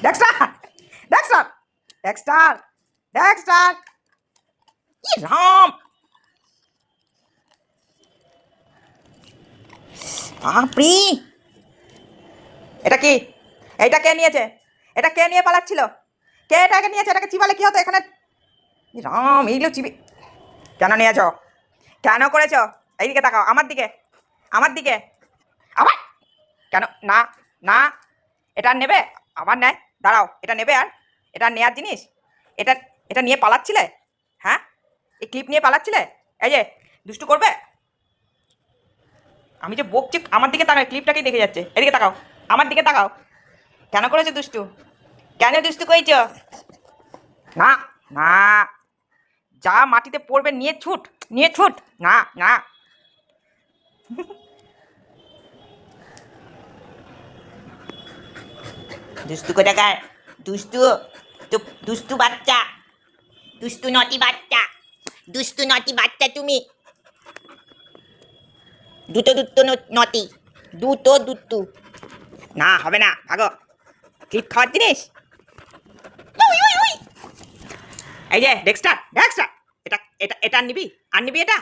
Dexter Dexter Dexter Dexter কি রাম আপনি এটা কি? এইটা কে নিয়েছে? এটা কে নিয়ে পালাচ্ছিল? কে এটাকে নিয়েছে? এটাকে চিবালে কি হতো এখানে? রাম এইগুলো চিবি কেন নিয়েছ? কেন করেছ? এইদিকে তাকাও, আমার দিকে, আমার দিকে। আবার কেন? না না, এটা আর নেবে? আবার নেয়? দাঁড়াও, এটা নেবে? আর এটা নেয়ার জিনিস? এটা এটা নিয়ে পালাচ্ছিলে? হ্যাঁ, এই ক্লিপ নিয়ে পালাচ্ছিলে? এই যে দুষ্টু করবে? আমি যে বকছি, আমার দিকে তাকাও, ক্লিপটাকেই দেখে যাচ্ছে। এদিকে তাকাও, আমার দিকে তাকাও। কেন করেছো দুষ্টু? কেন দুষ্টু করেছ? না না, যা মাটিতে পড়বে নিয়ে ছুট, নিয়ে ছুট। না না, দুষ্টু কোথাকার, দুষ্টু, তো দুষ্টু বাচ্চা, দুষ্টু নটি বাচ্চা, দুষ্টু নটি বাচ্চা তুমি। দুটো দুটো নটি, দুটো দুট্টু। না হবে না, ভাগো। ক্লিপ খাওয়ার জিনিস। We, we, we. এই যে ডেক্সটার, ডেক্সটার, এটা এটা এটা আর নিবি? আর নিবি এটা?